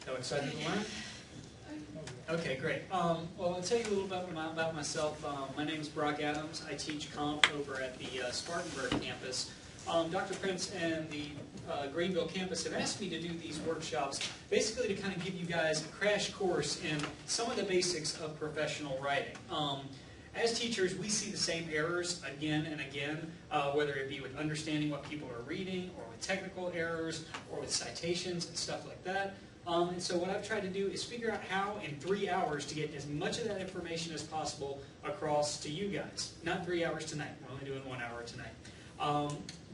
So excited to learn? Okay, great. Well, I'll tell you a little bit about myself. My name is Brock Adams. I teach comp over at the Spartanburg campus. Dr. Prince and the Greenville campus have asked me to do these workshops basically to kind of give you guys a crash course in some of the basics of professional writing. As teachers, we see the same errors again and again, whether it be with understanding what people are reading, or with technical errors, or with citations and stuff like that. And so what I've tried to do is figure out how in 3 hours to get as much of that information as possible across to you guys. Not 3 hours tonight. We're only doing 1 hour tonight.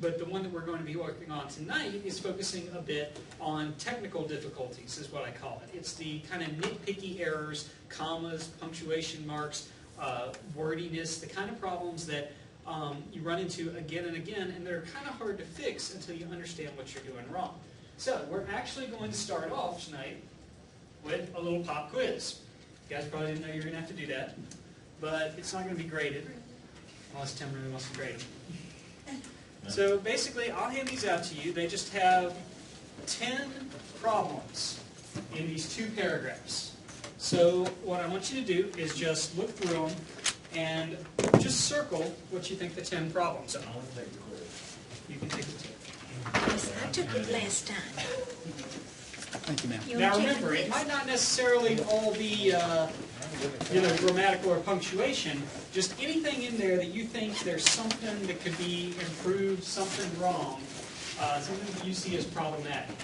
But the one that we're going to be working on tonight is focusing a bit on technical difficulties, is what I call it. It's the kind of nitpicky errors, commas, punctuation marks, wordiness, the kind of problems that you run into again and again, and they're kind of hard to fix until you understand what you're doing wrong. So we're actually going to start off tonight with a little pop quiz. You guys probably didn't know you were going to have to do that, but it's not going to be graded, unless Tim really wants to grade them. So basically, I'll hand these out to you. They just have 10 problems in these 2 paragraphs. So what I want you to do is just look through them and just circle what you think the 10 problems are. You can take the 10. Yes, I took it last time. Thank you, ma'am. Now remember, it might not necessarily all be grammatical or punctuation. Just anything in there that you think there's something that could be improved, something wrong, something that you see as problematic.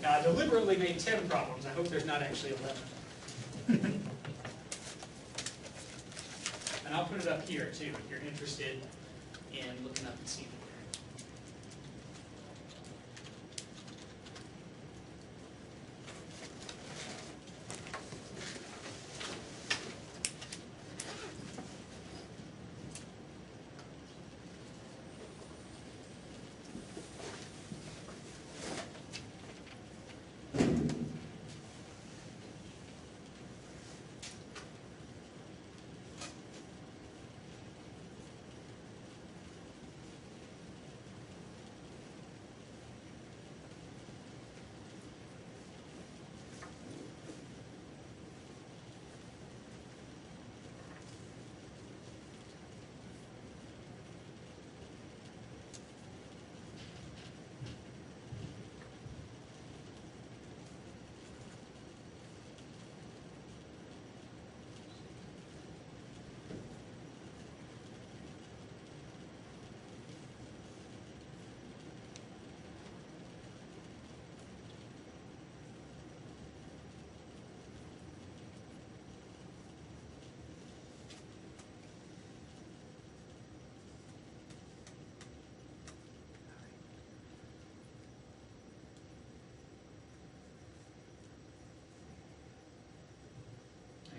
Now, I deliberately made 10 problems. I hope there's not actually 11. And I'll put it up here, too, if you're interested in looking up and seeing it.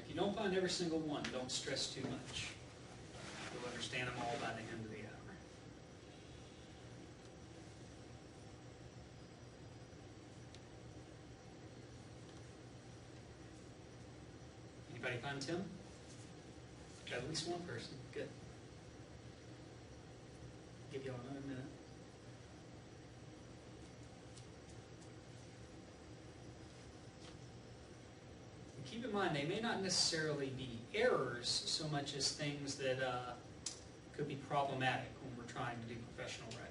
If you don't find every single one, don't stress too much. You'll understand them all by the end of the hour. Anybody find Tim? Got at least one person. Good. Give y'all another minute. Keep in mind, they may not necessarily be errors so much as things that could be problematic when we're trying to do professional writing.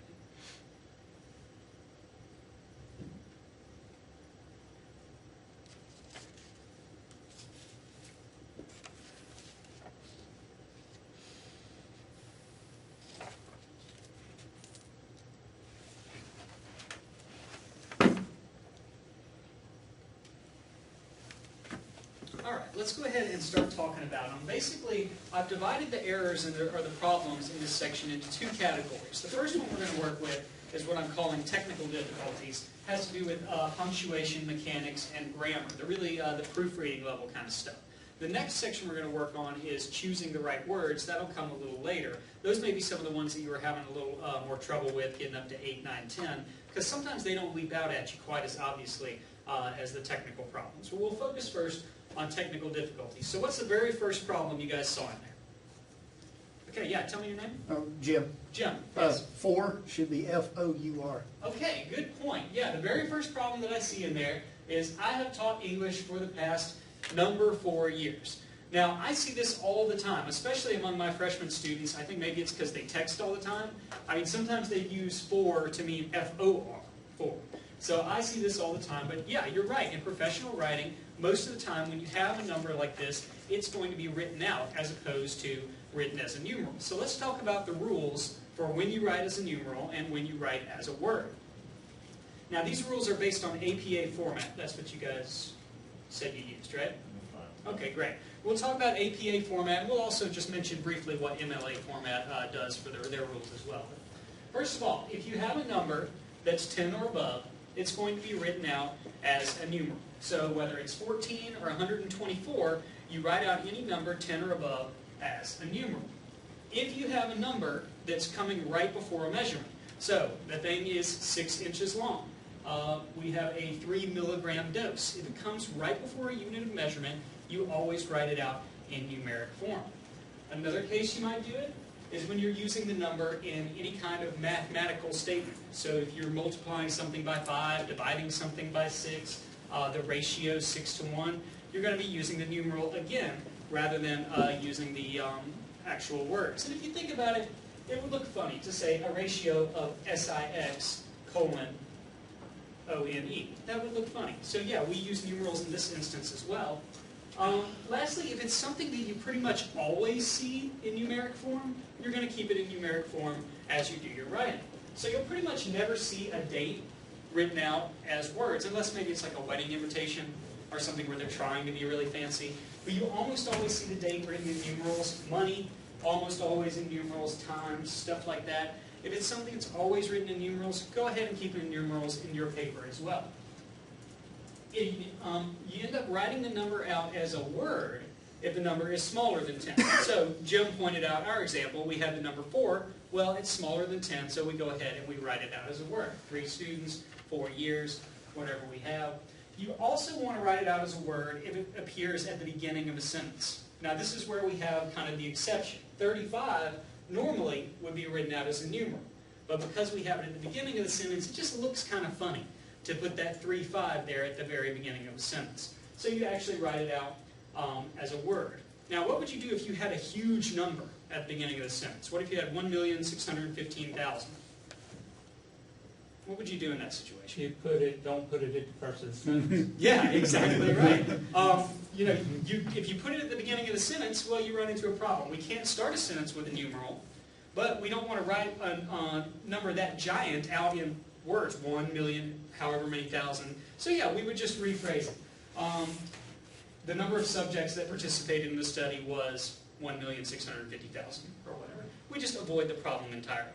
All right, let's go ahead and start talking about them. Basically, I've divided the errors or the problems in this section into 2 categories. The first one we're going to work with is what I'm calling technical difficulties. It has to do with punctuation, mechanics, and grammar. They're really the proofreading level kind of stuff. The next section we're going to work on is choosing the right words. That'll come a little later. Those may be some of the ones that you were having a little more trouble with, getting up to 8, 9, 10, because sometimes they don't leap out at you quite as obviously as the technical problems. But we'll focus first on technical difficulties. So what's the very first problem you guys saw in there? Okay, yeah, tell me your name. Jim. Jim, yes. 4 should be F-O-U-R. Okay, good point. Yeah, the very first problem that I see in there is I have taught English for the past number 4 years. Now, I see this all the time, especially among my freshman students. I think maybe it's because they text all the time. I mean, sometimes they use for to mean F-O-R, for. So I see this all the time. But yeah, you're right. In professional writing, most of the time when you have a number like this, it's going to be written out as opposed to written as a numeral. So let's talk about the rules for when you write as a numeral and when you write as a word. Now, these rules are based on APA format. That's what you guys said you used, right? Okay, great. We'll talk about APA format, and we'll also just mention briefly what MLA format does for their rules as well. First of all, if you have a number that's 10 or above, it's going to be written out as a numeral. So whether it's 14 or 124, you write out any number 10 or above as a numeral. If you have a number that's coming right before a measurement, so the thing is 6 inches long, we have a 3 milligram dose. If it comes right before a unit of measurement, you always write it out in numeric form. Another case you might do it is when you're using the number in any kind of mathematical statement. So if you're multiplying something by 5, dividing something by 6, the ratio 6 to 1, you're going to be using the numeral again rather than using the actual words. And if you think about it, it would look funny to say a ratio of SIX colon ONE. That would look funny. So yeah, we use numerals in this instance as well. Lastly, if it's something that you pretty much always see in numeric form, you're going to keep it in numeric form as you do your writing. So you'll pretty much never see a date written out as words, unless maybe it's like a wedding invitation or something where they're trying to be really fancy. But you almost always see the date written in numerals. Money, almost always in numerals. Times, stuff like that. If it's something that's always written in numerals, go ahead and keep it in numerals in your paper as well. You end up writing the number out as a word if the number is smaller than 10. So Jim pointed out our example. We had the number 4. Well, it's smaller than 10, so we go ahead and we write it out as a word. 3 students, 4 years, whatever we have. You also want to write it out as a word if it appears at the beginning of a sentence. Now, this is where we have kind of the exception. 35 normally would be written out as a numeral. But because we have it at the beginning of the sentence, it just looks kind of funny to put that 35 there at the very beginning of a sentence. So you actually write it out as a word. Now, what would you do if you had a huge number at the beginning of the sentence? What if you had 1,615,000? What would you do in that situation? You don't put it at the first of the sentence. Yeah, exactly right. If you put it at the beginning of the sentence, well, you run into a problem. We can't start a sentence with a numeral, but we don't want to write a number that giant out in words, 1 million, however many thousand. So yeah, we would just rephrase it. The number of subjects that participated in the study was 1,650,000 or whatever. We just avoid the problem entirely.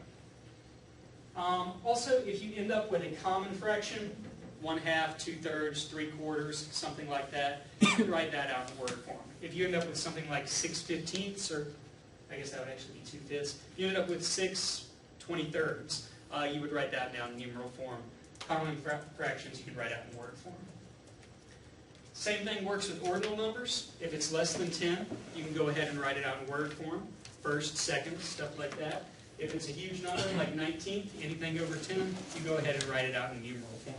Also, if you end up with a common fraction, 1/2, 2/3, 3/4, something like that, you can write that out in word form. If you end up with something like 6/15, or I guess that would actually be 2/5, if you end up with 6/23, you would write that down in numeral form. Common fractions you can write out in word form. Same thing works with ordinal numbers. If it's less than 10, you can go ahead and write it out in word form. First, second, stuff like that. If it's a huge number, like 19th, anything over 10, you go ahead and write it out in numeral form.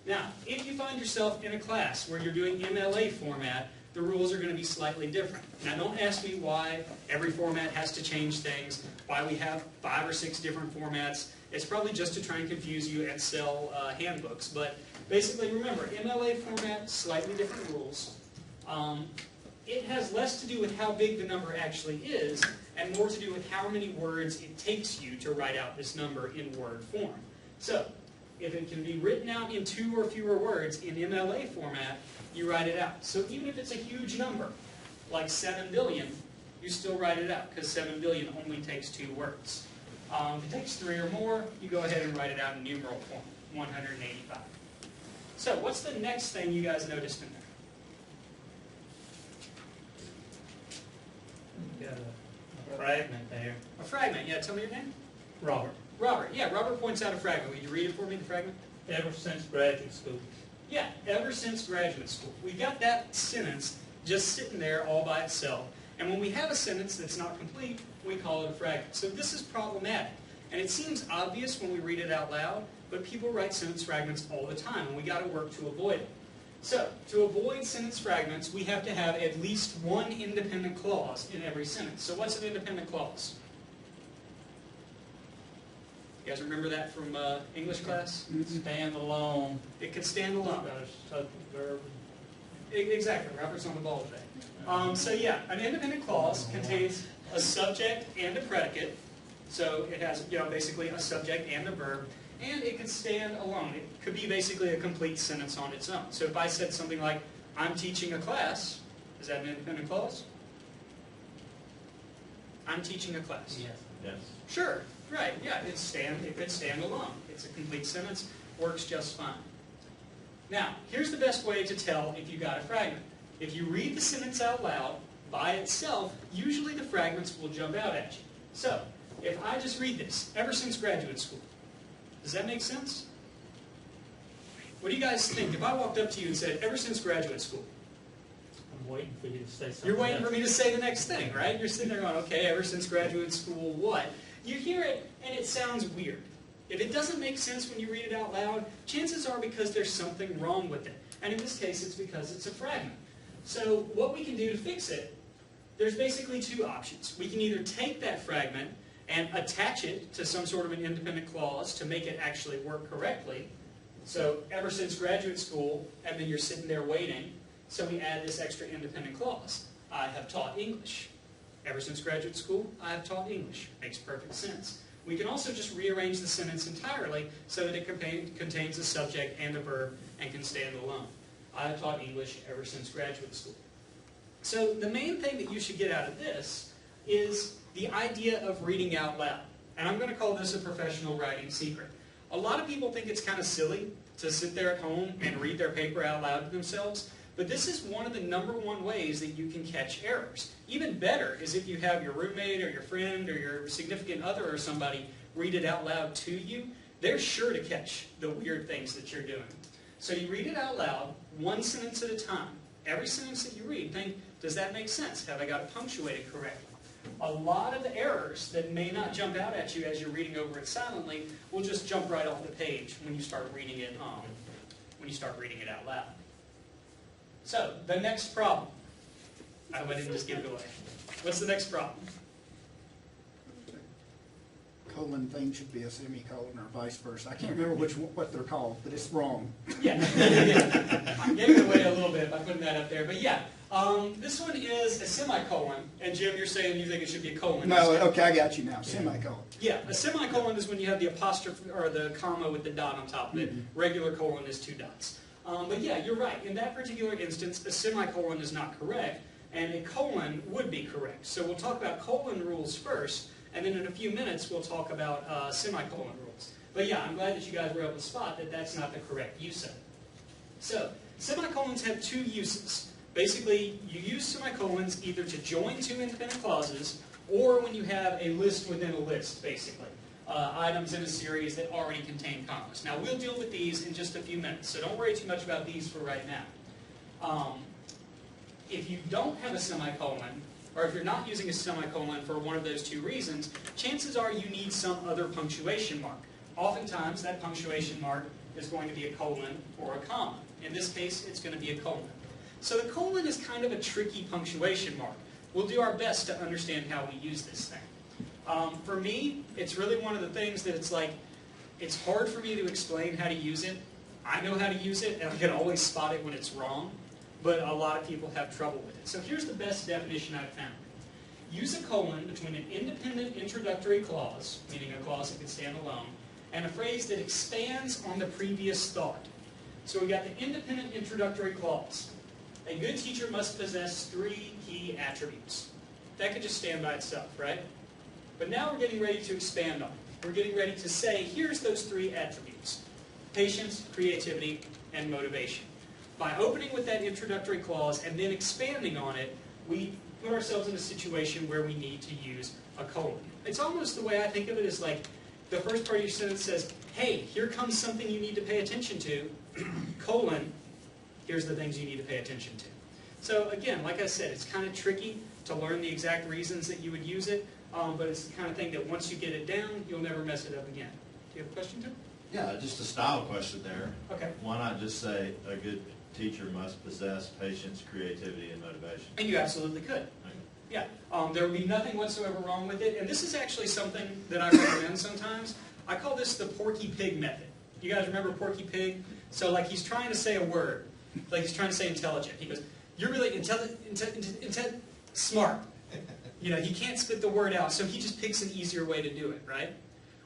Now, if you find yourself in a class where you're doing MLA format, the rules are going to be slightly different. Now, don't ask me why every format has to change things, why we have 5 or 6 different formats. It's probably just to try and confuse you and sell handbooks. But basically, remember, MLA format, slightly different rules. It has less to do with how big the number actually is, and more to do with how many words it takes you to write out this number in word form. So, if it can be written out in 2 or fewer words in MLA format, you write it out. So even if it's a huge number, like 7 billion, you still write it out, because 7 billion only takes 2 words. If it takes 3 or more, you go ahead and write it out in numeral form, 185. So what's the next thing you guys noticed in there? You got a fragment there. A fragment, yeah, tell me your name. Robert. Robert, yeah, Robert points out a fragment. Will you read it for me, the fragment? Ever since graduate school. Yeah, ever since graduate school. We got that sentence just sitting there all by itself. And when we have a sentence that's not complete, we call it a fragment. So this is problematic. And it seems obvious when we read it out loud, but people write sentence fragments all the time, and we got to work to avoid it. So, to avoid sentence fragments, we have to have at least one independent clause in every sentence. So what's an independent clause? You guys remember that from English class? Stand alone. It could stand alone. Got a subject, verb. Exactly, Robert's on the ball today. So yeah, an independent clause contains a subject and a predicate. So it has, basically a subject and a verb, and it could stand alone. It could be basically a complete sentence on its own. So if I said something like, I'm teaching a class, is that an independent clause? I'm teaching a class. Yes. Yes. Sure, right, yeah, it could stand alone. It's a complete sentence, works just fine. Now, here's the best way to tell if you got a fragment. If you read the sentence out loud, by itself, usually the fragments will jump out at you. So, if I just read this, ever since graduate school, does that make sense? What do you guys think? If I walked up to you and said, ever since graduate school, I'm waiting for you to say something. you're waiting else. for me to say the next thing, right? You're sitting there going, okay, ever since graduate school, what? You hear it, and it sounds weird. If it doesn't make sense when you read it out loud, chances are because there's something wrong with it. And in this case, it's because it's a fragment. So what we can do to fix it, there's basically two options. We can either take that fragment and attach it to some sort of an independent clause to make it actually work correctly. So ever since graduate school, and then you're sitting there waiting, so we add this extra independent clause. I have taught English. Ever since graduate school, I have taught English. Makes perfect sense. We can also just rearrange the sentence entirely so that it contains a subject and a verb and can stand alone. I have taught English ever since graduate school. So the main thing that you should get out of this is the idea of reading out loud. And I'm going to call this a professional writing secret. A lot of people think it's kind of silly to sit there at home and read their paper out loud to themselves, but this is one of the #1 ways that you can catch errors. Even better is if you have your roommate or your friend or your significant other or somebody read it out loud to you, they're sure to catch the weird things that you're doing. So you read it out loud, one sentence at a time. Every sentence that you read, think, does that make sense? Have I got it punctuated correctly? A lot of the errors that may not jump out at you as you're reading over it silently will just jump right off the page when you start reading it out loud. So, the next problem. I hope I didn't just give it away. What's the next problem? Colon thing should be a semicolon or vice versa. I can't remember what they're called, but it's wrong. Yeah. I'm giving it away a little bit by putting that up there. But yeah, this one is a semicolon. And Jim, you're saying you think it should be a colon. No, okay, I got you now. Semicolon. Yeah, a semicolon is when you have the apostrophe or the comma with the dot on top of it. Regular colon is 2 dots. But yeah, you're right. In that particular instance, a semicolon is not correct, and a colon would be correct. So we'll talk about colon rules first, and then in a few minutes we'll talk about semicolon rules. But yeah, I'm glad that you guys were able to spot that that's not the correct use of it. So, semicolons have 2 uses. Basically, you use semicolons either to join 2 independent clauses, or when you have a list within a list, basically. Items in a series that already contain commas. Now, we'll deal with these in just a few minutes, so don't worry too much about these for right now. If you don't have a semicolon, or if you're not using a semicolon for one of those 2 reasons, chances are you need some other punctuation mark. Oftentimes, that punctuation mark is going to be a colon or a comma. In this case, it's going to be a colon. So the colon is kind of a tricky punctuation mark. We'll do our best to understand how we use this thing. For me, it's really one of the things that it's hard for me to explain how to use it. I know how to use it, and I can always spot it when it's wrong, but a lot of people have trouble with it. So here's the best definition I've found. Use a colon between an independent introductory clause, meaning a clause that can stand alone, and a phrase that expands on the previous thought. So we got the independent introductory clause. A good teacher must possess 3 key attributes. That could just stand by itself, right? But now we're getting ready to expand on it. We're getting ready to say, here's those 3 attributes. Patience, creativity, and motivation. By opening with that introductory clause and then expanding on it, we put ourselves in a situation where we need to use a colon. It's almost the way I think of it as like, the first part of your sentence says, hey, here comes something you need to pay attention to, colon, here's the things you need to pay attention to. So again, like I said, it's kind of tricky to learn the exact reasons that you would use it, but it's the kind of thing that once you get it down, you'll never mess it up again. Do you have a question, Tim? Yeah, just a style question there. Okay. Why not just say a good teacher must possess patience, creativity, and motivation? And you absolutely could. Yeah, there would be nothing whatsoever wrong with it. And this is actually something that I recommend sometimes. I call this the Porky Pig method. You guys remember Porky Pig? So like he's trying to say a word, like he's trying to say intelligent. He goes, "You're really smart." You know, he can't spit the word out, so he just picks an easier way to do it, right?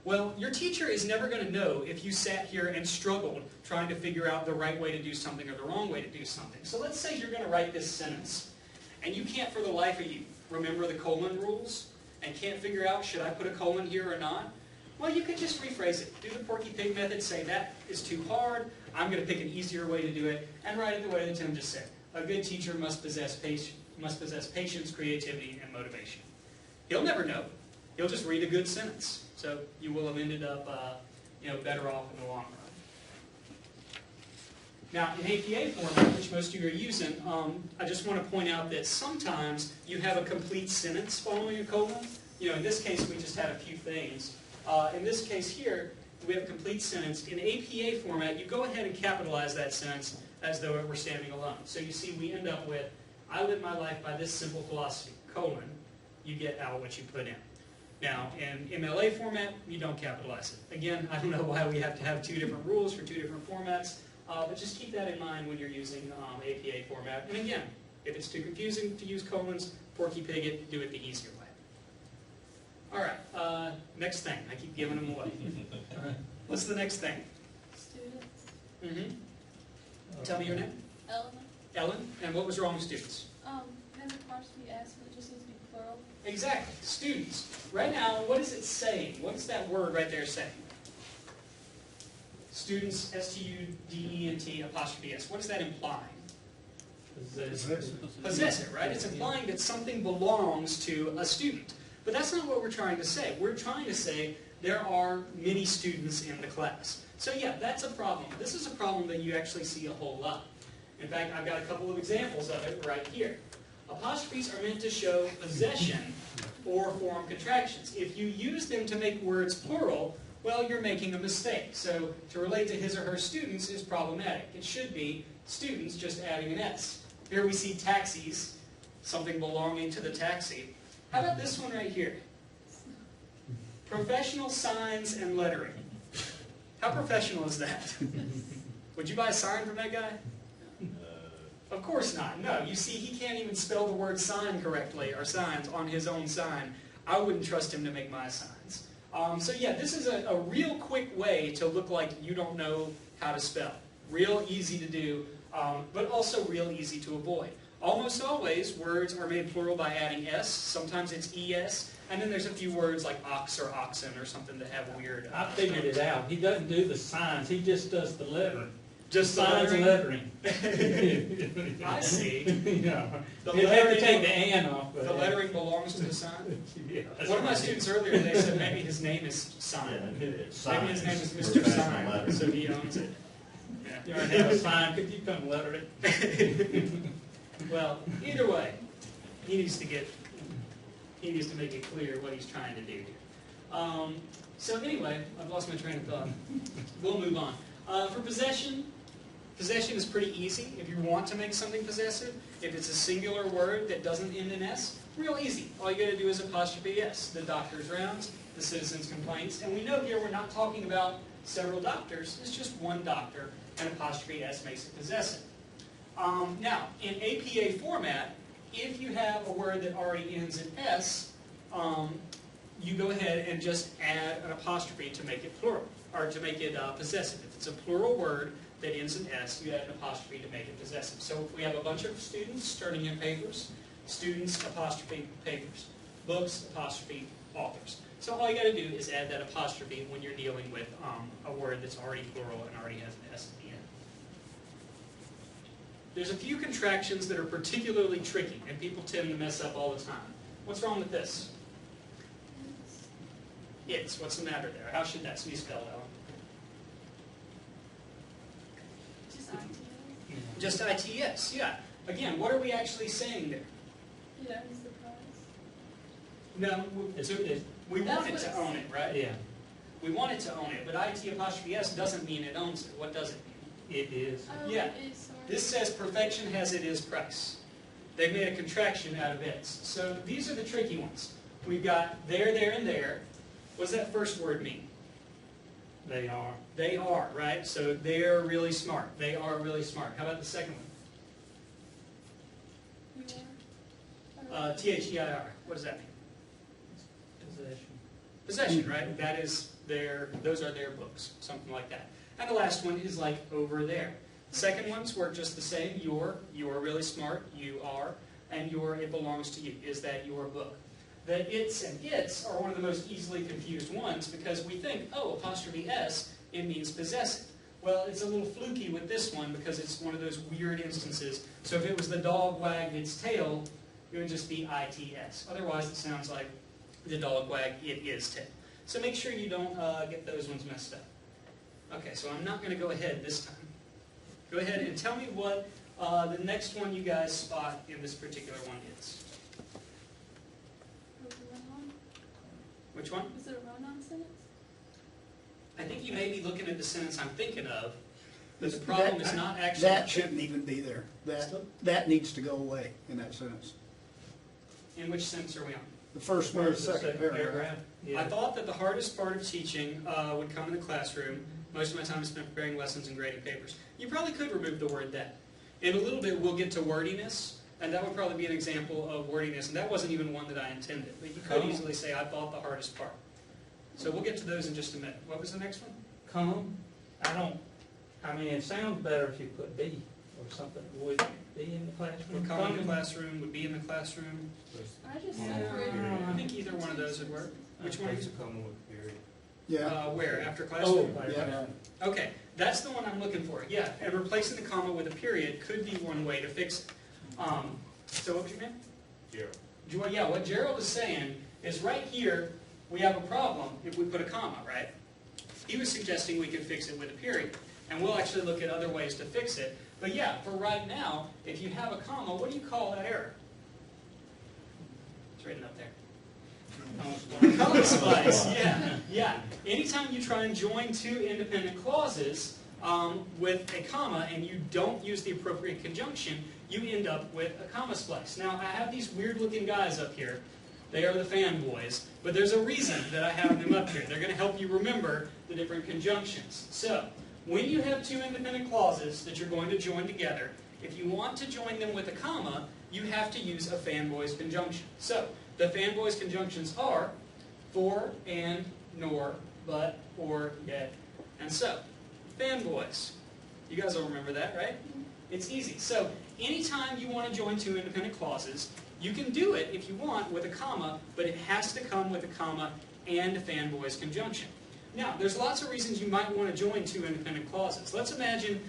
Well, your teacher is never going to know if you sat here and struggled trying to figure out the right way to do something or the wrong way to do something. So let's say you're going to write this sentence, and you can't for the life of you remember the colon rules, and can't figure out, should I put a colon here or not? Well, you could just rephrase it. Do the Porky Pig method, say that is too hard, I'm going to pick an easier way to do it, and write it the way that Tim just said. A good teacher must possess patience, creativity, and motivation. He'll never know. He'll just read a good sentence. So you will have ended up better off in the long run. Now, in APA format, which most of you are using, I just want to point out that sometimes you have a complete sentence following a colon. You know, in this case, we just had a few things. In this case here, we have a complete sentence. In APA format, you go ahead and capitalize that sentence as though it were standing alone. So you see, we end up with, "I live my life by this simple philosophy," colon, you get out what you put in. Now, in MLA format, you don't capitalize it. Again, I don't know why we have to have two different rules for two different formats, but just keep that in mind when you're using APA format. And again, if it's too confusing to use colons, Porky Pig it, do it the easier way. All right, next thing. I keep giving them away. What's the next thing? Students. Mm-hmm. Tell me your name. Ellen. Ellen. And what was wrong with students? Has a partially S, but it just needs to be plural. Exactly. Students. Right now, what is it saying? What is that word right there saying? Students, S-T-U-D-E-N-T, apostrophe S. What is that implying? Possess it, right? It's implying that something belongs to a student. But that's not what we're trying to say. We're trying to say there are many students in the class. So yeah, that's a problem. This is a problem that you actually see a whole lot. In fact, I've got a couple of examples of it right here. Apostrophes are meant to show possession or form contractions. If you use them to make words plural, well, you're making a mistake. So to relate to his or her students is problematic. It should be students, just adding an S. Here we see taxis, something belonging to the taxi. How about this one right here? Professional signs and lettering. How professional is that? Would you buy a sign from that guy? Of course not. No, you see, he can't even spell the word sign correctly, or signs, on his own sign. I wouldn't trust him to make my signs. So yeah, this is a real quick way to look like you don't know how to spell. Real easy to do, but also real easy to avoid. Almost always, words are made plural by adding S. Sometimes it's ES. And then there's a few words like ox or oxen or something that have weird... I figured it out. He doesn't do the signs. He just does the lettering. Just signs and lettering. I see. Yeah. The You'd have to lettering- take the "and" off. The lettering belongs to the sign? Yeah, that's One of my right. students earlier, they said maybe his name is Sign. Sign Maybe his name is is Mr. professional Sign, lettering. so he owns it. You already have a sign. Could you come letter it? Well, either way, he needs to make it clear what he's trying to do here. So anyway, I've lost my train of thought. We'll move on. For possession is pretty easy if you want to make something possessive. If it's a singular word that doesn't end in S, real easy. All you got to do is apostrophe S. The doctor's rounds, the citizen's complaints. And we know here we're not talking about several doctors. It's just one doctor, and apostrophe S makes it possessive. Now, in APA format, if you have a word that already ends in S, you go ahead and just add an apostrophe to make it plural, or to make it possessive. If it's a plural word that ends in S, you add an apostrophe to make it possessive. So if we have a bunch of students turning in papers, students, apostrophe, papers, books, apostrophe, authors. So all you got to do is add that apostrophe when you're dealing with a word that's already plural and already has an S at the end. There's a few contractions that are particularly tricky, and people tend to mess up all the time. What's wrong with this? It's. What's the matter there? How should that be spelled out? Just ITS. Just ITS, yeah. Again, what are we actually saying there? He owns the prize. No, we want it to own it, right? Yeah. We want it to own it, but IT apostrophe S doesn't mean it owns it. What does it mean? It is. Oh, Yeah. it is, sorry. This says perfection has it is price. They've made a contraction out of its. So these are the tricky ones. We've got there, there, and there. What does that first word mean? They are. They are, right? So they're really smart. They are really smart. How about the second one? You are? T-H-E-I-R. What does that mean? Possession. Possession, right? That is their, those are their books, something like that. And the last one is like over there. Second ones work just the same. You're really smart, you are, and it belongs to you. Is that your book? The its and its are one of the most easily confused ones because we think, oh, apostrophe S, it means possessive. Well, it's a little fluky with this one because it's one of those weird instances. So if it was the dog wagged its tail, it would just be ITS. Otherwise, it sounds like the dog wagged it is tail. So make sure you don't get those ones messed up. Okay, so I'm not going to go ahead this time. Go ahead and tell me what the next one you guys spot in this particular one is. Run-on? Which one? Is it a run-on sentence? I think you may be looking at the sentence I'm thinking of, but the problem is not actually... That shouldn't even be there. That needs to go away in that sentence. In which sentence are we on? The first one or the second paragraph. Yeah. I thought that the hardest part of teaching would come in the classroom. Most of my time is spent preparing lessons and grading papers. You probably could remove the word that. In a little bit, we'll get to wordiness, and that would probably be an example of wordiness, and that wasn't even one that I intended. But you could easily say, I thought the hardest part. So we'll get to those in just a minute. What was the next one? Come. I mean, it sounds better if you put be or something. Would be in the classroom. Would come in the classroom, would be in the classroom. I just Yeah. separated. I think either one of those would work. Which one? Yeah. Where? After Oh, classroom? Yeah. Okay, that's the one I'm looking for. Yeah, and replacing the comma with a period could be one way to fix it. So what was your name? Gerald. Yeah, what Gerald is saying is right here, we have a problem if we put a comma, right? He was suggesting we could fix it with a period. And we'll actually look at other ways to fix it. But yeah, for right now, if you have a comma, what do you call that error? It's written up there. Comma splice, yeah. Anytime you try and join two independent clauses with a comma and you don't use the appropriate conjunction, you end up with a comma splice. Now, I have these weird-looking guys up here. They are the fanboys, but there's a reason that I have them up here. They're going to help you remember the different conjunctions. So, when you have two independent clauses that you're going to join together, if you want to join them with a comma, you have to use a fanboys conjunction. So, the fanboys conjunctions are for, and, nor, but, or, yet, and so. Fanboys. You guys all remember that, right? It's easy. So, anytime you want to join two independent clauses, you can do it, if you want, with a comma, but it has to come with a comma and a fanboys conjunction. Now, there's lots of reasons you might want to join two independent clauses. Let's imagine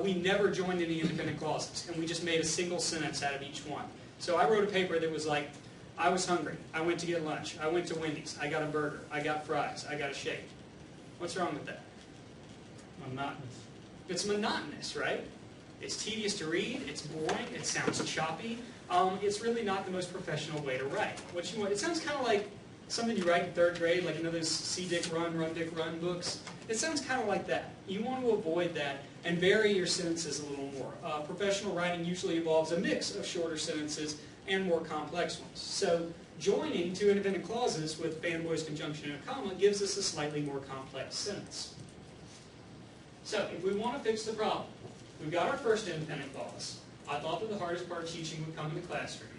we never joined any independent clauses, and we just made a single sentence out of each one. So I wrote a paper that was like, I was hungry, I went to get lunch, I went to Wendy's, I got a burger, I got fries, I got a shake. What's wrong with that? Monotonous. It's monotonous, right? It's tedious to read, it's boring, it sounds choppy. It's really not the most professional way to write. What you want, it sounds kind of like something you write in third grade, like those See Dick Run, Run Dick Run books. It sounds kind of like that. You want to avoid that and vary your sentences a little more. Professional writing usually involves a mix of shorter sentences and more complex ones. So joining two independent clauses with fanboys conjunction and a comma gives us a slightly more complex sentence. So if we want to fix the problem, we've got our first independent clause. I thought that the hardest part of teaching would come in the classroom.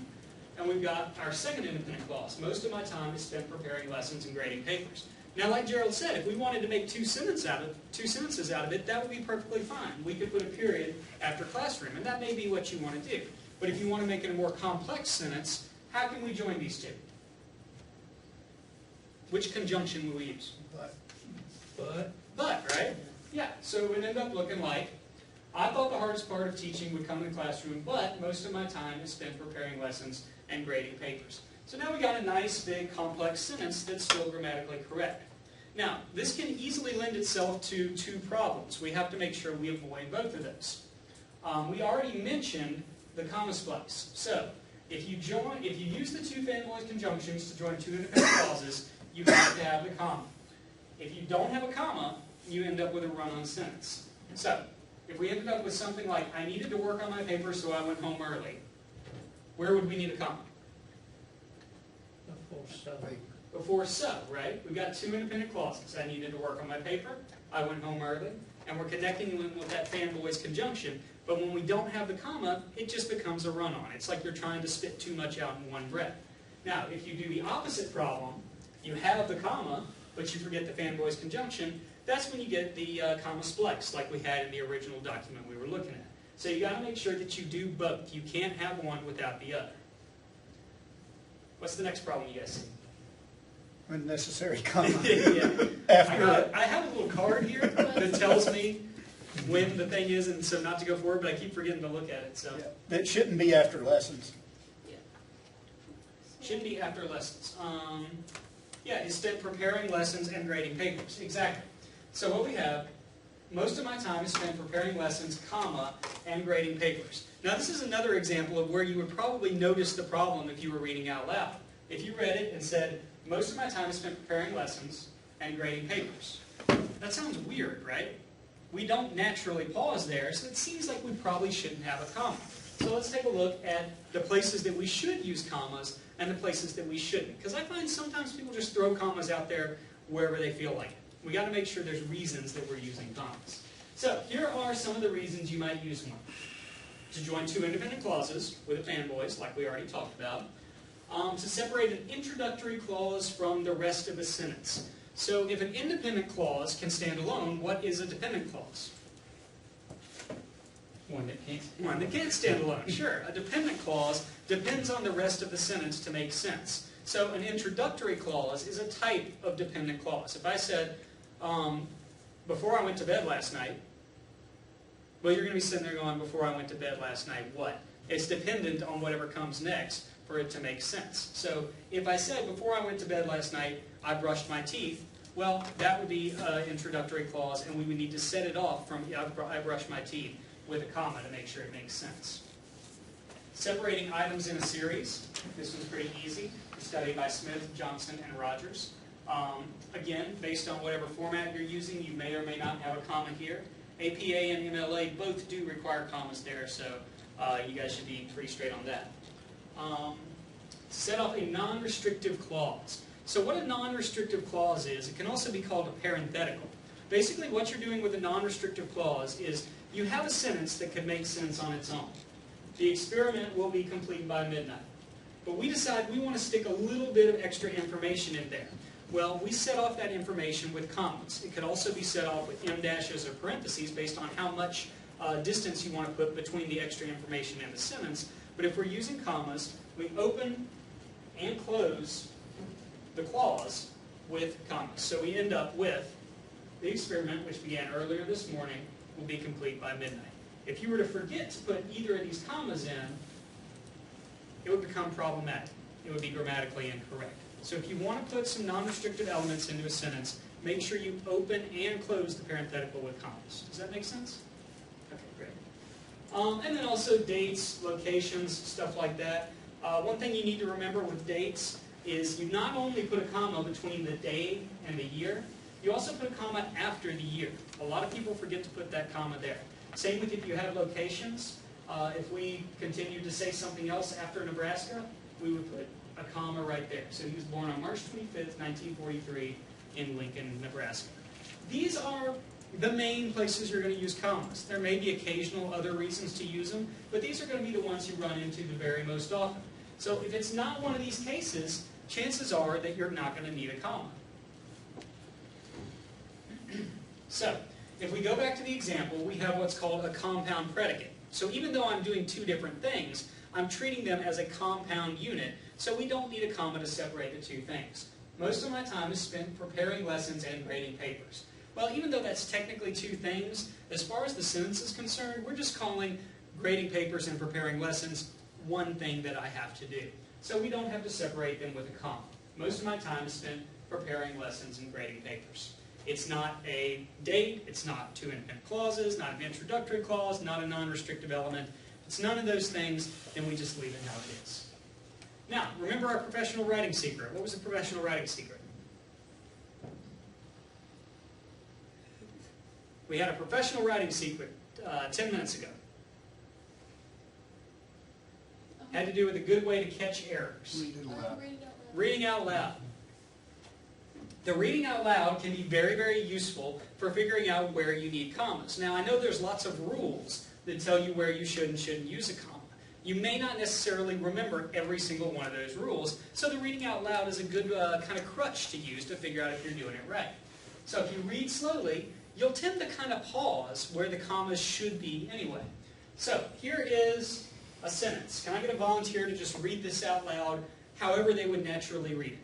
And we've got our second independent clause. Most of my time is spent preparing lessons and grading papers. Now, like Gerald said, if we wanted to make two sentences out of it, that would be perfectly fine. We could put a period after classroom, and that may be what you want to do. But if you want to make it a more complex sentence, how can we join these two? Which conjunction will we use? But. But, right? Yeah, so it would end up looking like, I thought the hardest part of teaching would come in the classroom, but most of my time is spent preparing lessons and grading papers. So now we got a nice, big, complex sentence that's still grammatically correct. Now, this can easily lend itself to two problems. We have to make sure we avoid both of those. We already mentioned the comma splice. So, if you use the two fanboys conjunctions to join two independent clauses, you have to have the comma. If you don't have a comma, you end up with a run-on sentence. So, if we ended up with something like, I needed to work on my paper, so I went home early, where would we need a comma? Before so, right? We've got two independent clauses. I needed to work on my paper, I went home early, and we're connecting them with that fanboys conjunction. But when we don't have the comma, it just becomes a run-on. It's like you're trying to spit too much out in one breath. Now, if you do the opposite problem, you have the comma, but you forget the fanboys conjunction, that's when you get the comma spliced, like we had in the original document we were looking at. So you got to make sure that you do both. You can't have one without the other. What's the next problem you guys see? Unnecessary comma. Yeah. After I have a little card here that tells me when the thing is, and so not to go forward, but I keep forgetting to look at it. So That shouldn't be after lessons. shouldn't be after lessons. Yeah, instead preparing lessons and grading papers. Exactly. So what we have, most of my time is spent preparing lessons, comma, and grading papers. Now this is another example of where you would probably notice the problem if you were reading out loud. If you read it and said, most of my time is spent preparing lessons and grading papers. That sounds weird, right? We don't naturally pause there, so it seems like we probably shouldn't have a comma. So let's take a look at the places that we should use commas and the places that we shouldn't. Because I find sometimes people just throw commas out there wherever they feel like it. We got to make sure there's reasons that we're using commas. So here are some of the reasons you might use one. To join two independent clauses with a fanboys, like we already talked about. To separate an introductory clause from the rest of a sentence. So if an independent clause can stand alone, what is a dependent clause? One that can't. One that can't stand alone, sure. A dependent clause depends on the rest of the sentence to make sense. So an introductory clause is a type of dependent clause. If I said, before I went to bed last night, well, you're going to be sitting there going, before I went to bed last night, what? It's dependent on whatever comes next for it to make sense. So if I said, before I went to bed last night, I brushed my teeth, well, that would be an introductory clause, and we would need to set it off from, I brushed my teeth, with a comma to make sure it makes sense. Separating items in a series. This was pretty easy. Studied by Smith, Johnson, and Rogers. Again, based on whatever format you're using, you may or may not have a comma here. APA and MLA both do require commas there, so you guys should be pretty straight on that. Set off a non-restrictive clause. So what a non-restrictive clause is, it can also be called a parenthetical. Basically what you're doing with a non-restrictive clause is you have a sentence that could make sense on its own. The experiment will be complete by midnight. But we decide we want to stick a little bit of extra information in there. Well, we set off that information with commas. It could also be set off with em-dashes or parentheses based on how much distance you want to put between the extra information and the sentence. But if we're using commas, we open and close the clause with commas. So we end up with, the experiment, which began earlier this morning, will be complete by midnight. If you were to forget to put either of these commas in, it would become problematic. It would be grammatically incorrect. So if you want to put some non-restrictive elements into a sentence, make sure you open and close the parenthetical with commas. Does that make sense? Okay, great. And then also dates, locations, stuff like that. One thing you need to remember with dates is you not only put a comma between the day and the year, you also put a comma after the year. A lot of people forget to put that comma there. Same with if you have locations. If we continued to say something else after Nebraska, we would put a comma right there. So he was born on March 25th, 1943 in Lincoln, Nebraska. These are the main places you're going to use commas. There may be occasional other reasons to use them, but these are going to be the ones you run into the very most often. So if it's not one of these cases, chances are that you're not going to need a comma. So, if we go back to the example, we have what's called a compound predicate. So even though I'm doing two different things, I'm treating them as a compound unit, so we don't need a comma to separate the two things. Most of my time is spent preparing lessons and grading papers. Well, even though that's technically two things, as far as the sentence is concerned, we're just calling grading papers and preparing lessons one thing that I have to do. So we don't have to separate them with a comma. Most of my time is spent preparing lessons and grading papers. It's not a date, it's not two independent clauses, not an introductory clause, not a non-restrictive element. If it's none of those things, then we just leave it how it is. Now, remember our professional writing secret. What was the professional writing secret? We had a professional writing secret 10 minutes ago. Had to do with a good way to catch errors. Read it aloud. Reading out loud. The reading out loud can be very, very useful for figuring out where you need commas. Now, I know there's lots of rules that tell you where you should and shouldn't use a comma. You may not necessarily remember every single one of those rules, so the reading out loud is a good kind of crutch to use to figure out if you're doing it right. So if you read slowly, you'll tend to kind of pause where the commas should be anyway. So here is a sentence. Can I get a volunteer to just read this out loud however they would naturally read it?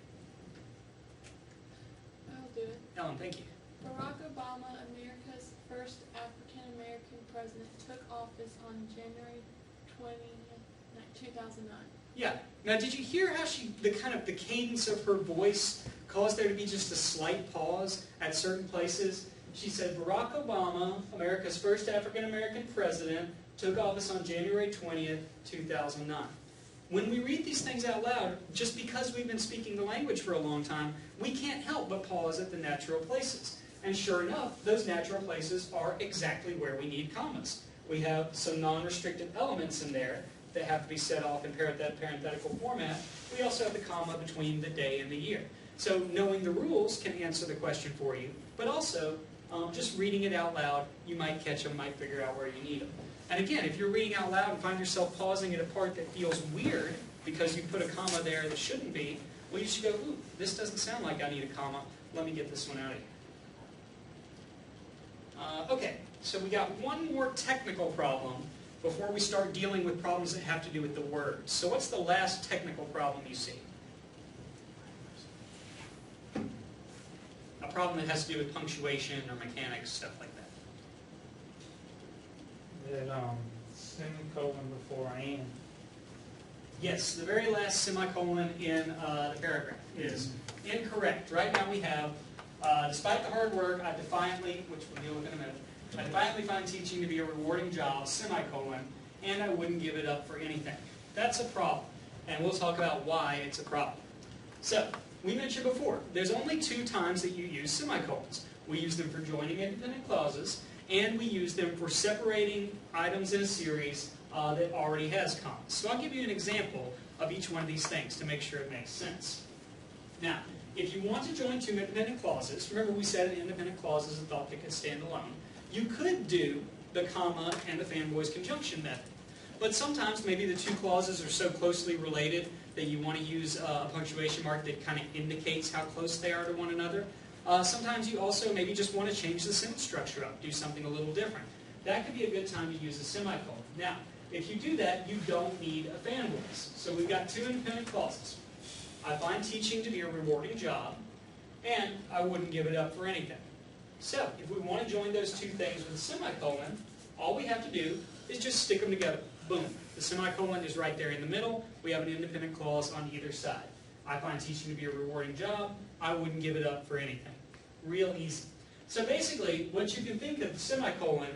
I'll do it. Ellen, thank you. Barack Obama, America's first African-American president, took office on January 20, 2009. Yeah. Now, did you hear how the cadence of her voice caused there to be just a slight pause at certain places? She said, Barack Obama, America's first African-American president, took office on January 20th, 2009. When we read these things out loud, just because we've been speaking the language for a long time, we can't help but pause at the natural places. And sure enough, those natural places are exactly where we need commas. We have some non-restricted elements in there that have to be set off in parenthetical format. We also have the comma between the day and the year. So knowing the rules can answer the question for you, but also just reading it out loud, you might catch them, might figure out where you need them. And again, if you're reading out loud and find yourself pausing at a part that feels weird because you put a comma there that shouldn't be, well, you should go, ooh, this doesn't sound like I need a comma. Let me get this one out of here. Okay, so we got one more technical problem before we start dealing with problems that have to do with the words. So what's the last technical problem you see? A problem that has to do with punctuation or mechanics, stuff like that. That semicolon before and. Yes, the very last semicolon in the paragraph is incorrect. Right now we have, despite the hard work, I defiantly, which we'll deal with in a minute, I defiantly find teaching to be a rewarding job, semicolon, and I wouldn't give it up for anything. That's a problem, and we'll talk about why it's a problem. So, we mentioned before, there's only 2 times that you use semicolons. We use them for joining independent clauses, and we use them for separating items in a series that already has commas. So I'll give you an example of each one of these things to make sure it makes sense. Now, if you want to join 2 independent clauses, remember we said an independent clause is a thought that can stand alone, you could do the comma and the fanboys conjunction method. But sometimes maybe the 2 clauses are so closely related that you want to use a punctuation mark that kind of indicates how close they are to one another. Sometimes you also maybe just want to change the sentence structure up, do something a little different. That could be a good time to use a semicolon. Now, if you do that, you don't need a fanboys. So we've got 2 independent clauses. I find teaching to be a rewarding job, and I wouldn't give it up for anything. So, if we want to join those 2 things with a semicolon, all we have to do is just stick them together. Boom. The semicolon is right there in the middle. We have an independent clause on either side. I find teaching to be a rewarding job. I wouldn't give it up for anything. Real easy. So basically, what you can think of the semicolon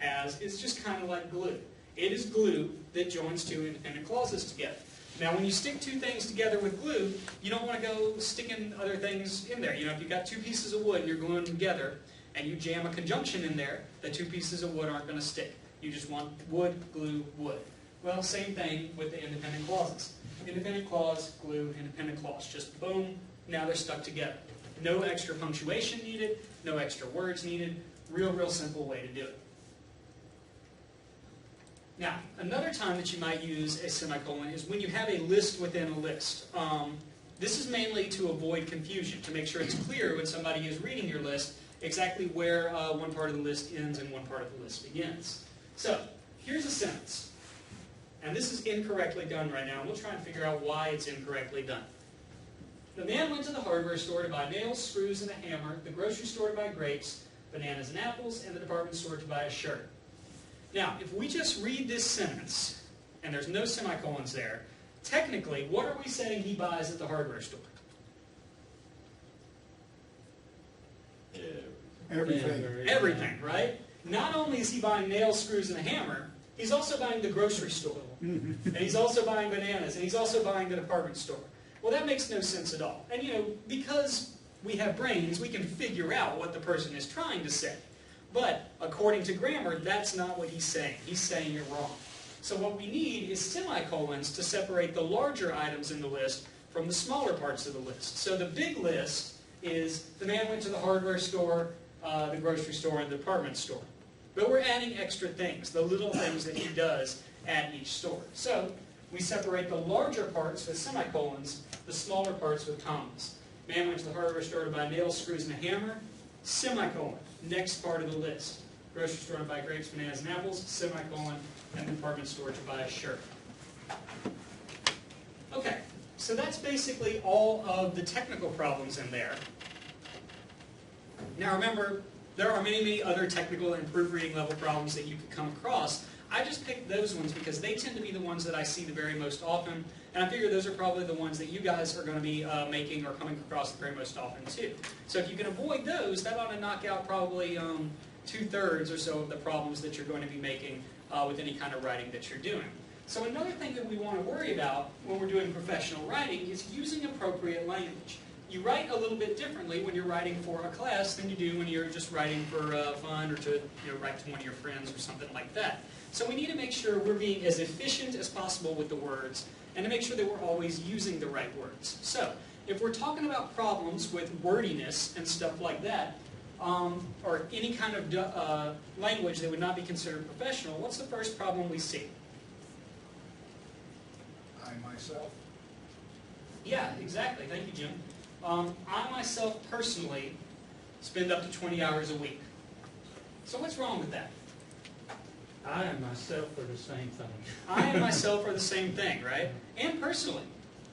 as is just kind of like glue. It is glue that joins 2 independent clauses together. Now, when you stick 2 things together with glue, you don't want to go sticking other things in there. You know, if you've got 2 pieces of wood and you're gluing them together, and you jam a conjunction in there, the 2 pieces of wood aren't going to stick. You just want wood, glue, wood. Well, same thing with the independent clauses. Independent clause, glue, independent clause. Just boom, now they're stuck together. No extra punctuation needed, no extra words needed. Real simple way to do it. Now, another time that you might use a semicolon is when you have a list within a list. This is mainly to avoid confusion, to make sure it's clear when somebody is reading your list exactly where one part of the list ends and one part of the list begins. So, here's a sentence. And this is incorrectly done right now, and we'll try and figure out why it's incorrectly done. The man went to the hardware store to buy nails, screws, and a hammer, the grocery store to buy grapes, bananas and apples, and the department store to buy a shirt. Now, if we just read this sentence, and there's no semicolons there, technically, what are we saying he buys at the hardware store? Everything. Everything, right? Not only is he buying nails, screws, and a hammer, he's also buying the grocery store. And he's also buying bananas, and he's also buying the department store. Well, that makes no sense at all. And, you know, because we have brains, we can figure out what the person is trying to say. But according to grammar, that's not what he's saying. He's saying you're wrong. So what we need is semicolons to separate the larger items in the list from the smaller parts of the list. So the big list is the man went to the hardware store, the grocery store, and the department store. But we're adding extra things, the little things that he does at each store. So we separate the larger parts with semicolons, the smaller parts with commas. Man went to the hardware store to buy nails, screws, and a hammer, semicolon, next part of the list. Grocery store to buy grapes, bananas, and apples, semicolon, and department store to buy a shirt. Okay, so that's basically all of the technical problems in there. Now remember, there are many, many other technical and proofreading level problems that you could come across. I just picked those ones because they tend to be the ones that I see the very most often, and I figure those are probably the ones that you guys are going to be making or coming across the very most often too. So if you can avoid those, that ought to knock out probably 2/3 or so of the problems that you're going to be making with any kind of writing that you're doing. So another thing that we want to worry about when we're doing professional writing is using appropriate language. You write a little bit differently when you're writing for a class than you do when you're just writing for fun or to write to one of your friends or something like that. So we need to make sure we're being as efficient as possible with the words and to make sure that we're always using the right words. So if we're talking about problems with wordiness and stuff like that, or any kind of language that would not be considered professional, what's the first problem we see? I myself. Yeah, exactly. Thank you, Jim. I myself personally spend up to 20 hours a week. So what's wrong with that? I and myself are the same thing. I and myself are the same thing, right? And personally.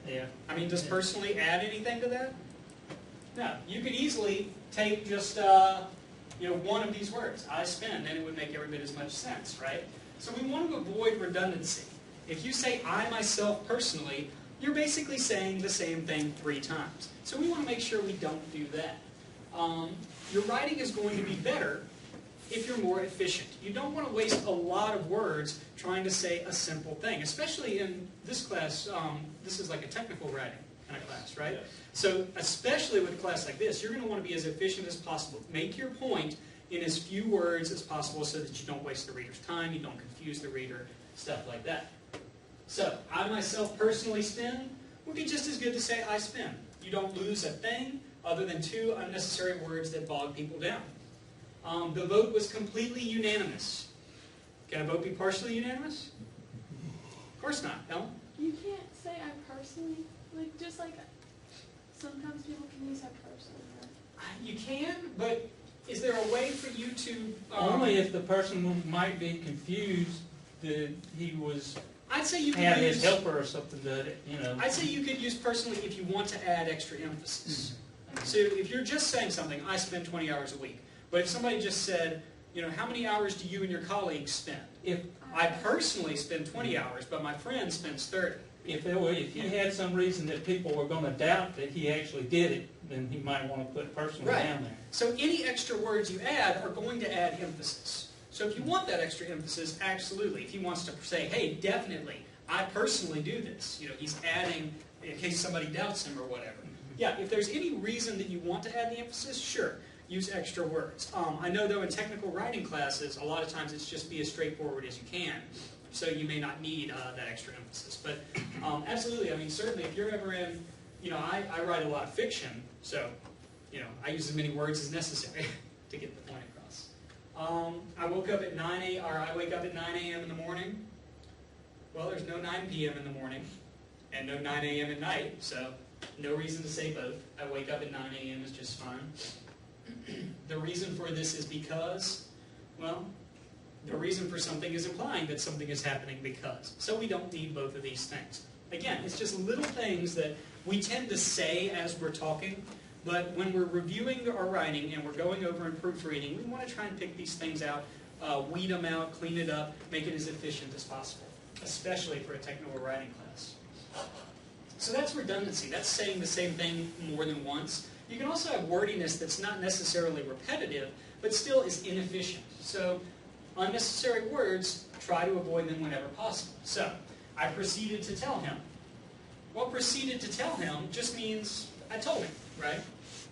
Yeah. I mean, does personally add anything to that? No. You could easily take just one of these words, I spend, and it would make every bit as much sense, right? So we want to avoid redundancy. If you say I myself personally, you're basically saying the same thing 3 times. So we want to make sure we don't do that. Your writing is going to be better if you're more efficient. You don't want to waste a lot of words trying to say a simple thing, especially in this class. This is like a technical writing kind of class, right? Yes. So especially with a class like this, you're going to want to be as efficient as possible. Make your point in as few words as possible so that you don't waste the reader's time, you don't confuse the reader, stuff like that. So, I myself personally spend would be just as good to say I spend. You don't lose a thing other than 2 unnecessary words that bog people down. The vote was completely unanimous. Can a vote be partially unanimous? Of course not, Ellen. You can't say I personally, just like sometimes people can use I personally. Right? You can, but is there a way for you to... Only if the person might be confused that he was I'd say you had could his use... helper or something that, I'd say you could use personally if you want to add extra emphasis. So if you're just saying something, I spend 20 hours a week. But if somebody just said, how many hours do you and your colleagues spend? If I personally spend 20 hours, but my friend spends 30. If he had some reason that people were going to doubt that he actually did it, then he might want to put personally down there. So any extra words you add are going to add emphasis. So if you want that extra emphasis, absolutely. If he wants to say, hey, definitely, I personally do this. He's adding in case somebody doubts him or whatever. Yeah, if there's any reason that you want to add the emphasis, sure, use extra words. I know, though, in technical writing classes, a lot of times it's just be as straightforward as you can. So you may not need that extra emphasis. But absolutely, I mean, certainly if you're ever in, I write a lot of fiction, so, I use as many words as necessary to get the point across. I wake up at 9 a.m. in the morning. Well, there's no 9 p.m. in the morning and no 9 a.m. at night, so no reason to say both. I wake up at 9 a.m. is just fine. The reason for this is because, well, the reason for something is implying that something is happening because. So we don't need both of these things. Again, it's just little things that we tend to say as we're talking, but when we're reviewing our writing and we're going over and proofreading, we want to try and pick these things out, weed them out, clean it up, make it as efficient as possible, especially for a technical writing class. So that's redundancy. That's saying the same thing more than once. You can also have wordiness that's not necessarily repetitive, but still is inefficient. So unnecessary words, try to avoid them whenever possible. So, I proceeded to tell him. Well, proceeded to tell him just means I told him, right?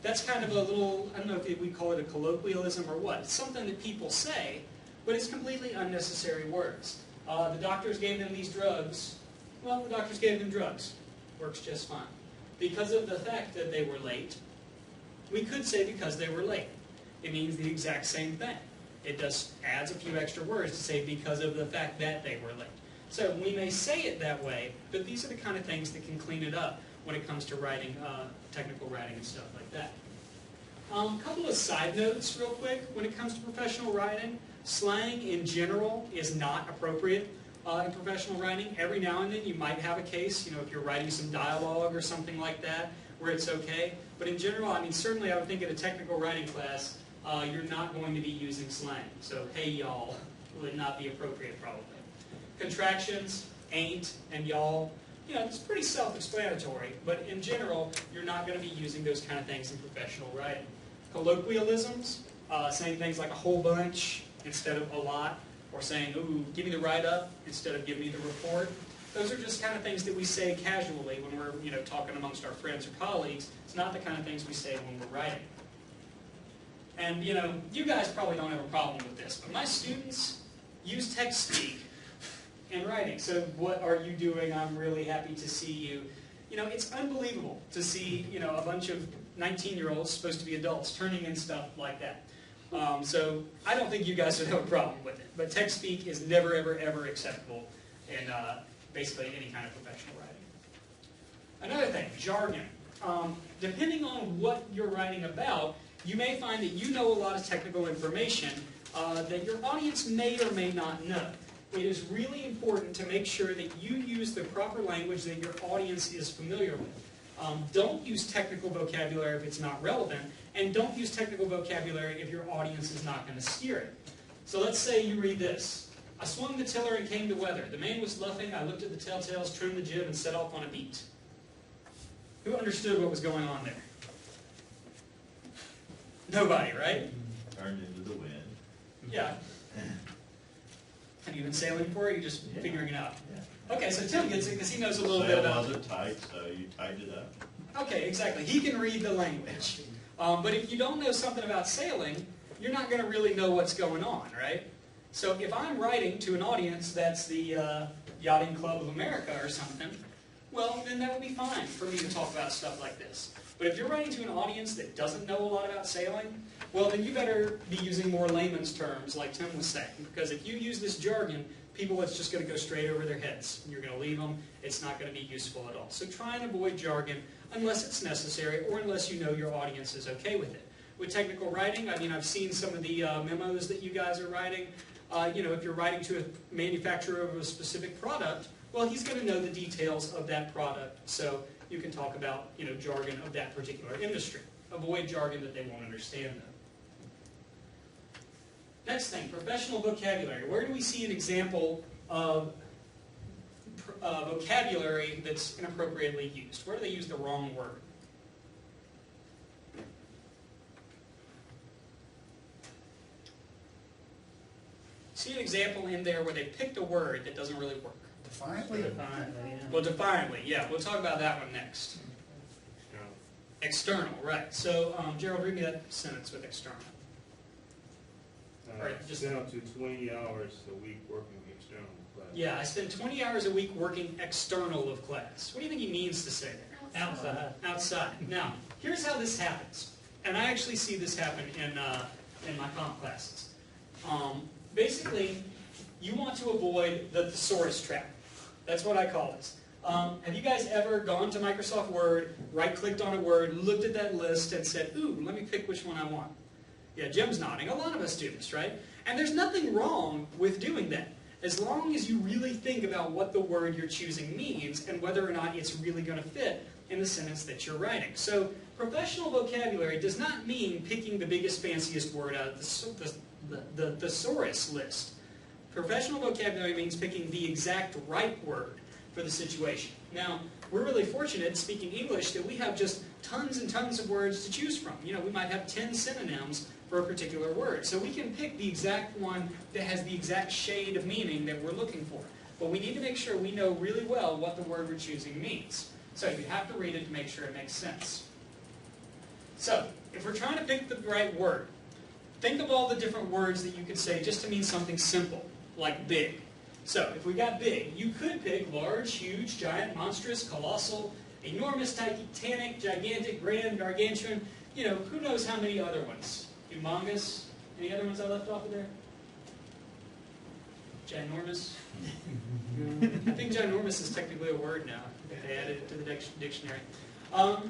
That's kind of a little, I don't know if we call it a colloquialism or what. It's something that people say, but it's completely unnecessary words. The doctors gave them these drugs. Well, the doctors gave them drugs. Works just fine. Because of the fact that they were late, we could say because they were late. It means the exact same thing. It just adds a few extra words to say because of the fact that they were late. So we may say it that way, but these are the kind of things that can clean it up when it comes to writing, technical writing and stuff like that. A couple of side notes real quick. When it comes to professional writing, slang in general is not appropriate in professional writing. Every now and then you might have a case, if you're writing some dialogue or something like that, where it's okay. But in general, I mean, certainly I would think in a technical writing class, you're not going to be using slang. So, hey y'all would not be appropriate probably. Contractions, ain't, and y'all, it's pretty self-explanatory, but in general, you're not going to be using those kind of things in professional writing. Colloquialisms, saying things like a whole bunch instead of a lot, or saying, ooh, give me the write-up instead of give me the report. Those are just kind of things that we say casually when we're talking amongst our friends or colleagues. It's not the kind of things we say when we're writing. And you guys probably don't have a problem with this, but my students use text speak in writing. So what are you doing? I'm really happy to see you. It's unbelievable to see a bunch of 19-year-olds supposed to be adults turning in stuff like that. So I don't think you guys would have a problem with it. But text speak is never, ever, ever acceptable in basically any kind of professional writing. Another thing, jargon. Depending on what you're writing about, you may find that you know a lot of technical information that your audience may or may not know. It is really important to make sure that you use the proper language that your audience is familiar with. Don't use technical vocabulary if it's not relevant, and don't use technical vocabulary if your audience is not going to steer it. So let's say you read this. I swung the tiller and came to weather. The man was luffing. I looked at the telltales, trimmed the jib, and set off on a beat. Who understood what was going on there? Nobody, right? Turned into the wind. Yeah. Have you been sailing before, or are you just figuring it out? Yeah. Okay, so Tim gets it because he knows a little The bit sail about... wasn't tight, so you tightened it up. Okay, exactly. He can read the language. But if you don't know something about sailing, you're not going to really know what's going on, right? So if I'm writing to an audience that's the Yachting Club of America or something, well, then that would be fine for me to talk about stuff like this. But if you're writing to an audience that doesn't know a lot about sailing, well, then you better be using more layman's terms like Tim was saying. Because if you use this jargon, people, it's just going to go straight over their heads. You're going to leave them. It's not going to be useful at all. So try and avoid jargon unless it's necessary or unless you know your audience is okay with it. With technical writing, I mean, I've seen some of the memos that you guys are writing. If you're writing to a manufacturer of a specific product, well, he's going to know the details of that product. So you can talk about, jargon of that particular industry. Avoid jargon that they won't understand, though. Next thing, professional vocabulary. Where do we see an example of vocabulary that's inappropriately used? Where do they use the wrong word? See an example in there where they picked a word that doesn't really work. Defiantly? Well, defiantly, yeah. We'll talk about that one next. External, right. So, Gerald, read me that sentence with external. Right, just down to 20 hours a week working external class. Yeah, I spend 20 hours a week working external of class. What do you think he means to say there? Outside. Outside. Now, here's how this happens. And I actually see this happen in my comp classes. Basically, you want to avoid the thesaurus trap. That's what I call this. Have you guys ever gone to Microsoft Word, right-clicked on a word, looked at that list, and said, ooh, let me pick which one I want? Yeah, Jim's nodding. A lot of us do this, right? And there's nothing wrong with doing that, as long as you really think about what the word you're choosing means and whether or not it's really going to fit in the sentence that you're writing. So professional vocabulary does not mean picking the biggest, fanciest word out of the thesaurus list. Professional vocabulary means picking the exact right word for the situation. Now, we're really fortunate, speaking English, that we have just tons and tons of words to choose from. We might have 10 synonyms for a particular word. So we can pick the exact one that has the exact shade of meaning that we're looking for. But we need to make sure we know really well what the word we're choosing means. So you have to read it to make sure it makes sense. So, if we're trying to pick the right word, think of all the different words that you could say just to mean something simple, like big. So, if we got big, you could pick large, huge, giant, monstrous, colossal, enormous, titanic, gigantic, grand, gargantuan, you know, who knows how many other ones. Humongous. Any other ones I left off of there? Ginormous? I think ginormous is technically a word now. They added it to the dictionary.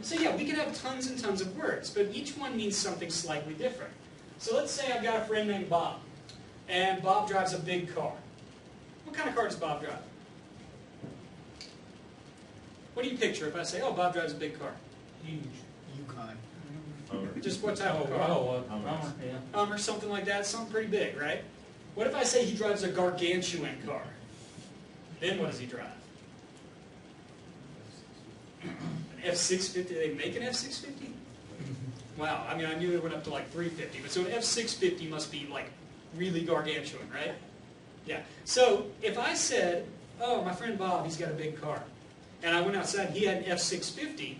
So yeah, we can have tons and tons of words, but each one means something slightly different. So let's say I've got a friend named Bob, and Bob drives a big car. What kind of car does Bob drive? What do you picture if I say, oh, Bob drives a big car? Huge. Yukon. Just what type of car? Hummer, yeah. Or something like that, something pretty big, right? What if I say he drives a gargantuan car? Then what does he drive? An F-650, did they make an F-650? Wow, I mean, I knew it went up to like 350, but so an F-650 must be like really gargantuan, right? Yeah, so if I said, oh, my friend Bob, he's got a big car, and I went outside and he had an F-650,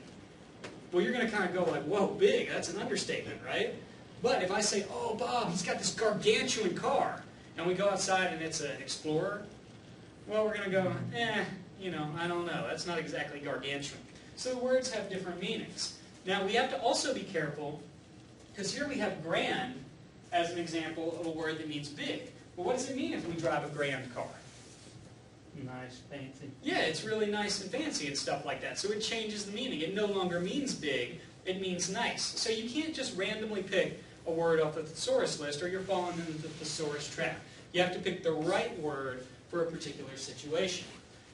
well, you're going to kind of go like, whoa, big, that's an understatement, right? But if I say, oh, Bob, he's got this gargantuan car, and we go outside and it's an Explorer, well, we're going to go, you know, I don't know, that's not exactly gargantuan. So the words have different meanings. Now, we have to also be careful, because here we have grand as an example of a word that means big. Well, what does it mean if we drive a grand car? Nice, fancy. Yeah, it's really nice and fancy and stuff like that. So it changes the meaning. It no longer means big, it means nice. So you can't just randomly pick a word off the thesaurus list or you're falling into the thesaurus trap. You have to pick the right word for a particular situation.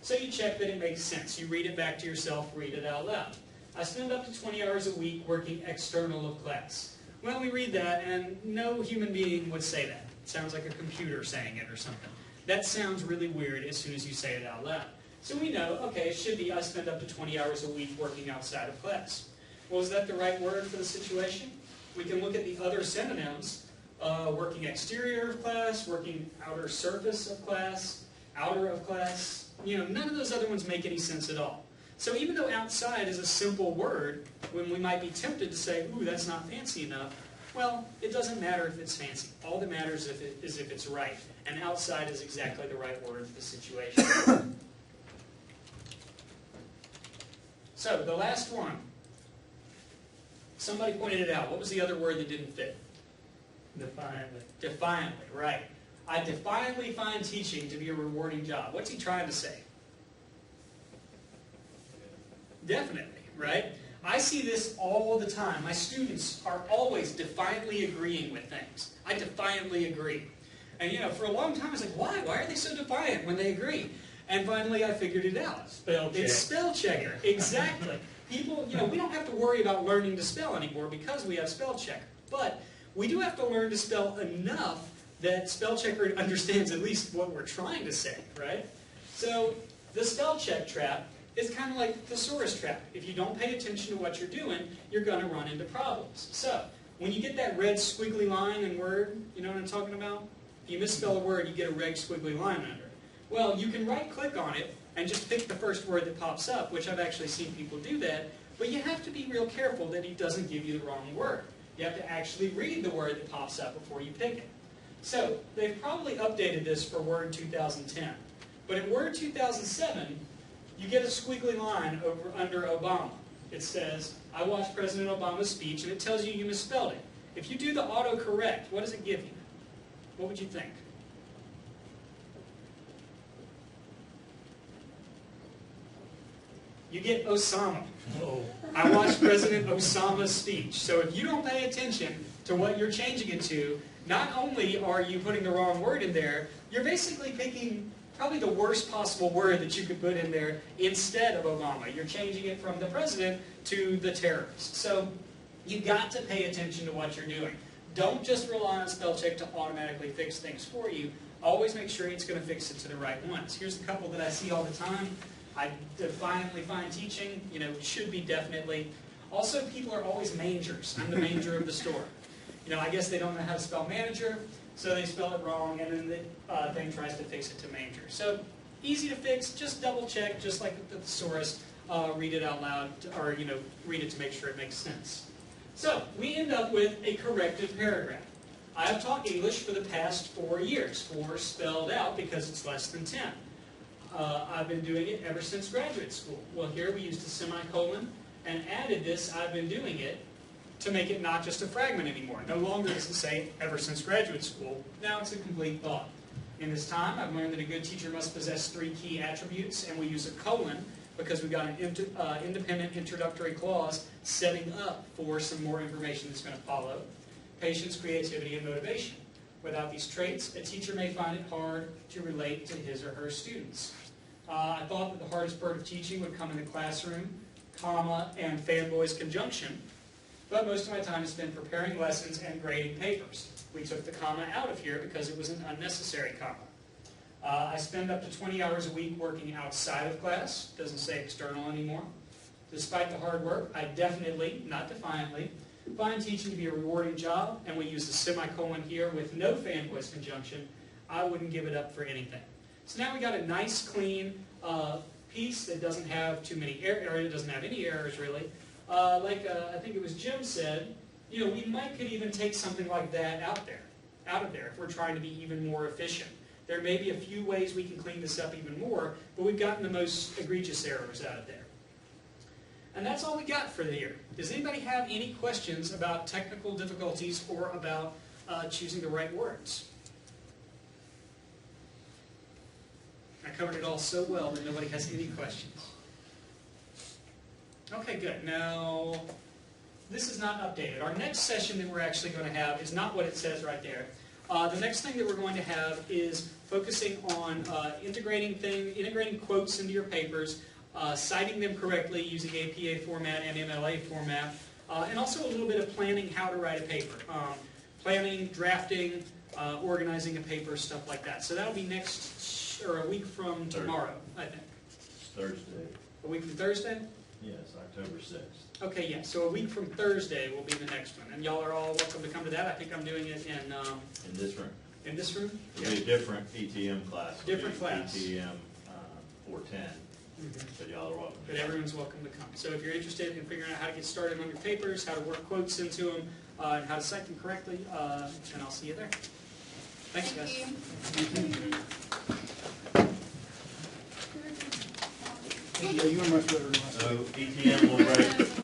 So you check that it makes sense. You read it back to yourself, read it out loud. I spend up to 20 hours a week working external of class. Well, we read that and no human being would say that. It sounds like a computer saying it or something. That sounds really weird as soon as you say it out loud. So we know, okay, it should be I spend up to 20 hours a week working outside of class. Well, is that the right word for the situation? We can look at the other synonyms, working exterior of class, working outer surface of class, outer of class. You know, none of those other ones make any sense at all. So even though outside is a simple word, when we might be tempted to say, ooh, that's not fancy enough, well, it doesn't matter if it's fancy. All that matters is if it's right. And outside is exactly the right word for the situation. So, the last one. Somebody pointed it out. What was the other word that didn't fit? Defiantly. Defiantly, right. I defiantly find teaching to be a rewarding job. What's he trying to say? Definitely, right? I see this all the time. My students are always defiantly agreeing with things. I defiantly agree. And you know, for a long time I was like, why? Why are they so defiant when they agree? And finally I figured it out. Spell check. It's spell checker. Exactly. People, you know, we don't have to worry about learning to spell anymore because we have spell checker. But we do have to learn to spell enough that spell checker understands at least what we're trying to say, right? So the spell check trap is kind of like the thesaurus trap. If you don't pay attention to what you're doing, you're going to run into problems. So, when you get that red squiggly line in Word, you know what I'm talking about? If you misspell a word, you get a red squiggly line under it. Well, you can right-click on it and just pick the first word that pops up, which I've actually seen people do that, but you have to be real careful that he doesn't give you the wrong word. You have to actually read the word that pops up before you pick it. So, they've probably updated this for Word 2010. But in Word 2007, you get a squiggly line under Obama. It says, I watched President Obama's speech, and it tells you misspelled it. If you do the autocorrect, what does it give you? What would you think? You get Osama. Oh. I watched President Osama's speech. So if you don't pay attention to what you're changing it to, not only are you putting the wrong word in there, you're basically picking probably the worst possible word that you could put in there instead of Obama. You're changing it from the president to the terrorist. So you've got to pay attention to what you're doing. Don't just rely on spell check to automatically fix things for you. Always make sure it's going to fix it to the right ones. Here's a couple that I see all the time. I defiantly find teaching, you know, should be definitely. Also, people are always mangers. I'm the manger of the store. You know, I guess they don't know how to spell manager, so they spell it wrong, and then the thing tries to fix it to manger. So, easy to fix, just double check, just like the thesaurus, read it out loud, or, you know, read it to make sure it makes sense. So we end up with a corrected paragraph. I have taught English for the past 4 years, 4 spelled out because it's less than 10. I've been doing it ever since graduate school. Well, here we used a semicolon and added this, I've been doing it, to make it not just a fragment anymore. No longer does it say ever since graduate school. Now it's a complete thought. In this time, I've learned that a good teacher must possess 3 key attributes, and we use a colon because we've got an independent introductory clause setting up for some more information that's going to follow. Patience, creativity, and motivation. Without these traits, a teacher may find it hard to relate to his or her students. I thought that the hardest part of teaching would come in the classroom, comma, and fanboys conjunction, but most of my time is spent preparing lessons and grading papers. We took the comma out of here because it was an unnecessary comma. I spend up to 20 hours a week working outside of class. Doesn't say external anymore. Despite the hard work, I definitely, not defiantly, find teaching to be a rewarding job, and we use a semicolon here with no fanboys conjunction. I wouldn't give it up for anything. So now we got a nice, clean piece that doesn't have too many errors, or it doesn't have any errors really. I think it was Jim said, you know, we could even take something like that out of there if we're trying to be even more efficient. There may be a few ways we can clean this up even more, but we've gotten the most egregious errors out of there. And that's all we got for the year. Does anybody have any questions about technical difficulties or about choosing the right words? I covered it all so well that nobody has any questions. Okay, good. Now, this is not updated. Our next session that we're actually going to have is not what it says right there. The next thing that we're going to have is focusing on integrating quotes into your papers, citing them correctly using APA format and MLA format, and also a little bit of planning how to write a paper. Planning, drafting, organizing a paper, stuff like that. So that'll be a week from tomorrow, I think. Thursday. A week from Thursday? Yes, October 6th. Okay, yeah, so a week from Thursday will be the next one. And y'all are all welcome to come to that. I think I'm doing it in In this room. in this room. It'll be a different ETM class. Different class. ETM 410, but y'all are welcome. But everyone's welcome to come. So if you're interested in figuring out how to get started on your papers, how to work quotes into them, and how to cite them correctly, then I'll see you there. Thanks, guys. Yeah, you were much better than last So ETM will break.